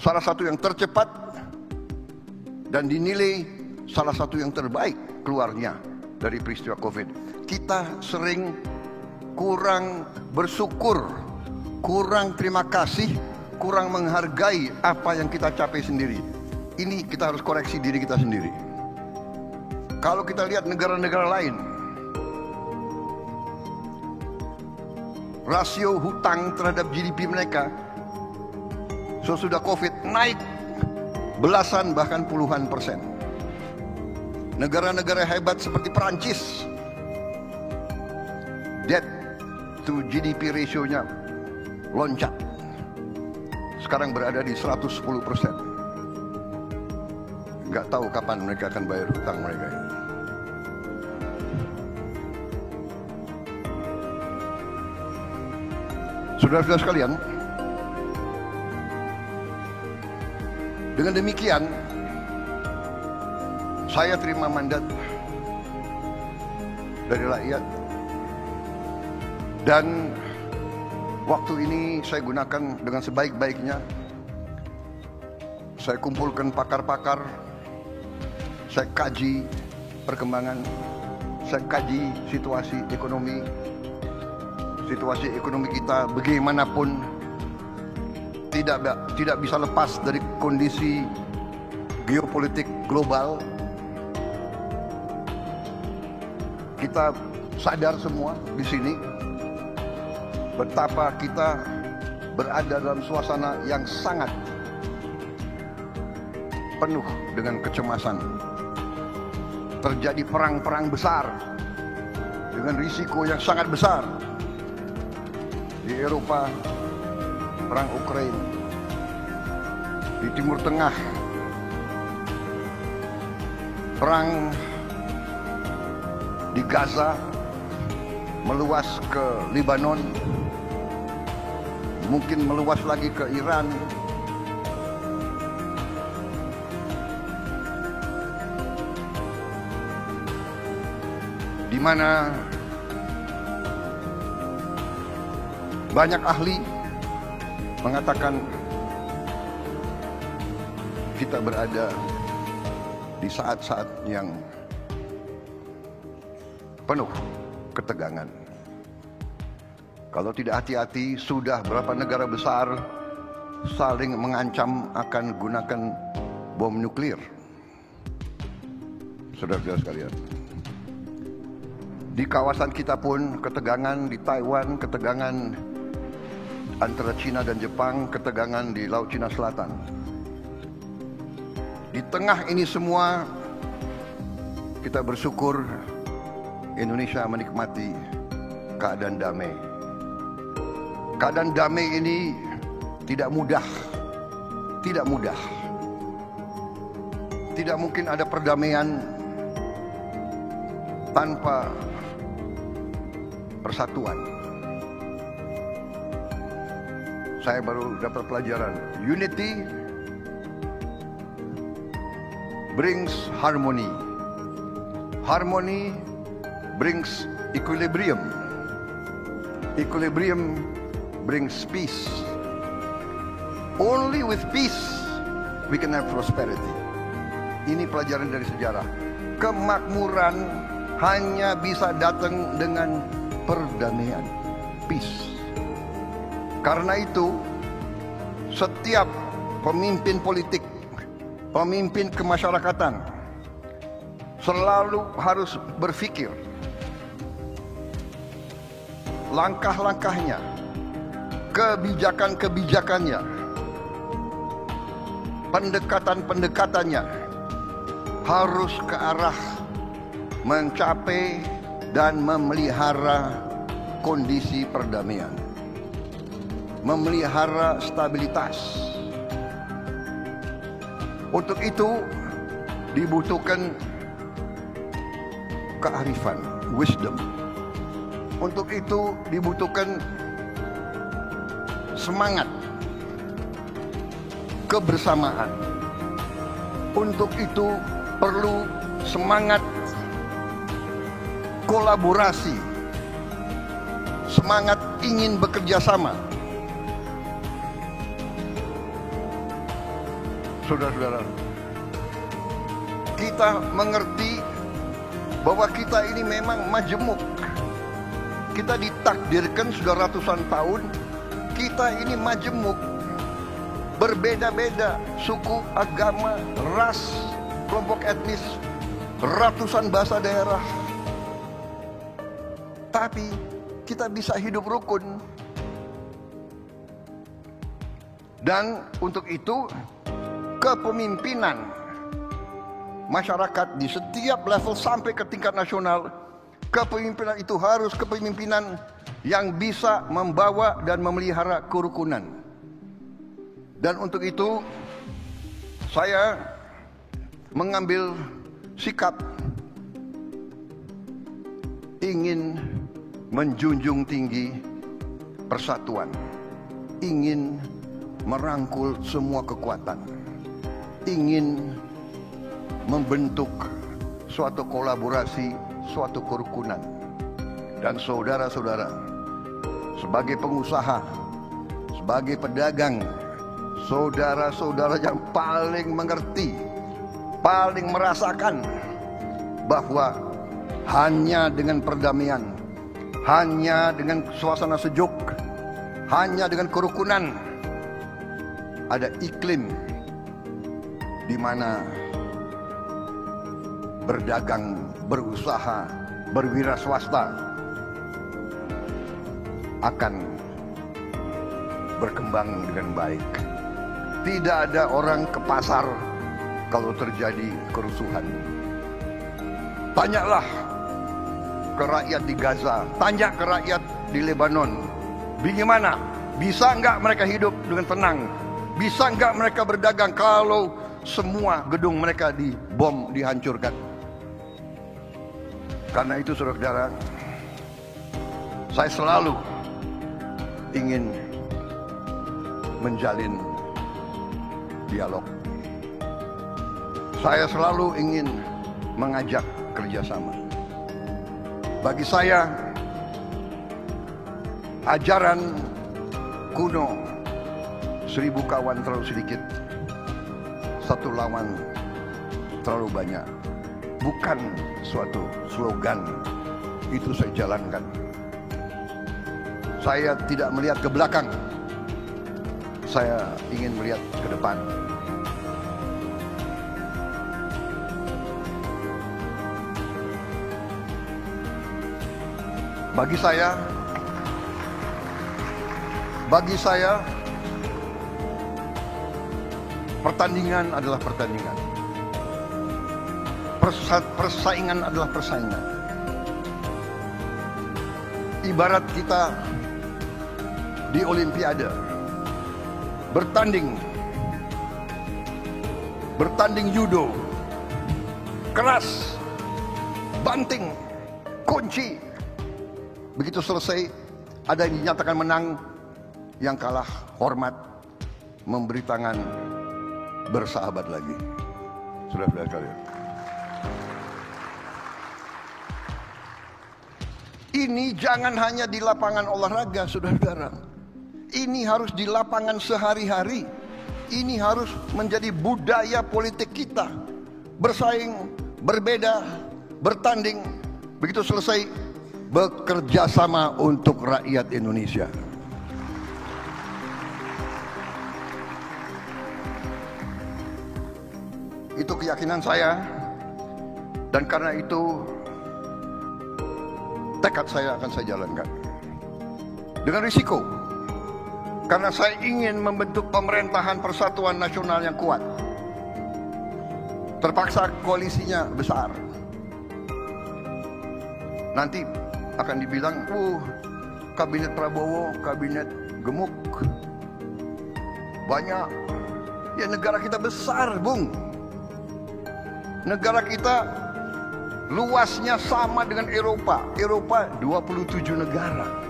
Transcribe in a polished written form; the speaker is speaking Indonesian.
salah satu yang tercepat dan dinilai salah satu yang terbaik keluarnya dari peristiwa COVID. Kita sering kurang bersyukur, kurang terima kasih, kurang menghargai apa yang kita capai sendiri. Ini kita harus koreksi diri kita sendiri. Kalau kita lihat negara-negara lain, rasio hutang terhadap GDP mereka sesudah COVID naik belasan bahkan puluhan persen. Negara-negara hebat seperti Perancis, debt to GDP ratio-nya loncat. Sekarang berada di 110%. Nggak tahu kapan mereka akan bayar hutang mereka ini. Saudara-saudara sekalian, dengan demikian saya terima mandat dari rakyat, dan waktu ini saya gunakan dengan sebaik-baiknya. Saya kumpulkan pakar-pakar, saya kaji perkembangan, saya kaji situasi ekonomi kita bagaimanapun tidak bisa lepas dari kondisi geopolitik global. Kita sadar semua di sini betapa kita berada dalam suasana yang sangat penuh dengan kecemasan. Terjadi perang-perang besar dengan risiko yang sangat besar. Di Eropa, perang Ukraina. Di Timur Tengah, perang di Gaza, meluas ke Lebanon, mungkin meluas lagi ke Iran. Di mana banyak ahli mengatakan kita berada di saat-saat yang penuh ketegangan. Kalau tidak hati-hati, sudah berapa negara besar saling mengancam akan gunakan bom nuklir. Saudara-saudara sekalian, di kawasan kita pun ketegangan, di Taiwan ketegangan antara Cina dan Jepang, ketegangan di Laut Cina Selatan. Di tengah ini semua kita bersyukur Indonesia menikmati keadaan damai. Keadaan damai ini tidak mudah. Tidak mudah. Tidak mungkin ada perdamaian tanpa persatuan. Saya baru dapat pelajaran, unity brings harmony. Harmony brings equilibrium. Equilibrium brings peace. Only with peace we can have prosperity. Ini pelajaran dari sejarah. Kemakmuran hanya bisa datang dengan perdamaian, peace. Karena itu, setiap pemimpin politik, pemimpin kemasyarakatan selalu harus berpikir langkah-langkahnya, kebijakan-kebijakannya, pendekatan-pendekatannya harus ke arah mencapai dan memelihara kondisi perdamaian, memelihara stabilitas. Untuk itu dibutuhkan kearifan, wisdom. Untuk itu dibutuhkan semangat, kebersamaan. Untuk itu perlu semangat kolaborasi, semangat ingin bekerja sama. Saudara-saudara, kita mengerti bahwa kita ini memang majemuk. Kita ditakdirkan sudah ratusan tahun, kita ini majemuk. Berbeda-beda suku, agama, ras, kelompok etnis, ratusan bahasa daerah. Tapi kita bisa hidup rukun. Dan untuk itu kepemimpinan masyarakat di setiap level sampai ke tingkat nasional, kepemimpinan itu harus kepemimpinan yang bisa membawa dan memelihara kerukunan. Dan untuk itu saya mengambil sikap ingin menjunjung tinggi persatuan, ingin merangkul semua kekuatan, ingin membentuk suatu kolaborasi, suatu kerukunan. Dan saudara-saudara, sebagai pengusaha, sebagai pedagang, saudara-saudara yang paling mengerti, paling merasakan bahwa hanya dengan perdamaian, hanya dengan suasana sejuk, hanya dengan kerukunan, ada iklim di mana berdagang, berusaha, berwira swasta akan berkembang dengan baik. Tidak ada orang ke pasar kalau terjadi kerusuhan. Tanyalah ke rakyat di Gaza, tanya ke rakyat di Lebanon, bagaimana? Bisa enggak mereka hidup dengan tenang? Bisa enggak mereka berdagang kalau semua gedung mereka dibom, dihancurkan? Karena itu saudara-saudara, saya selalu ingin menjalin dialog. Saya selalu ingin mengajak kerjasama. Bagi saya, ajaran kuno 1000 kawan terlalu sedikit, 1 lawan terlalu banyak, bukan suatu slogan. Itu saya jalankan. Saya tidak melihat ke belakang, saya ingin melihat ke depan. Bagi saya, pertandingan adalah pertandingan. Persaingan adalah persaingan. Ibarat kita di Olimpiade bertanding judo, keras, banting, kunci. Begitu selesai, ada yang dinyatakan menang, yang kalah hormat, memberi tangan, bersahabat lagi. Saudara-saudara kalian, ini jangan hanya di lapangan olahraga, saudara-saudara. Ini harus di lapangan sehari-hari. Ini harus menjadi budaya politik kita. Bersaing, berbeda, bertanding. Begitu selesai, bekerja sama untuk rakyat Indonesia. Itu keyakinan saya. Dan karena itu tekad saya akan saya jalankan. Dengan risiko. Karena saya ingin membentuk pemerintahan persatuan nasional yang kuat. Terpaksa koalisinya besar. Nanti akan dibilang, kabinet Prabowo, kabinet gemuk. Banyak. Ya negara kita besar, Bung. Negara kita luasnya sama dengan Eropa. Eropa 27 negara.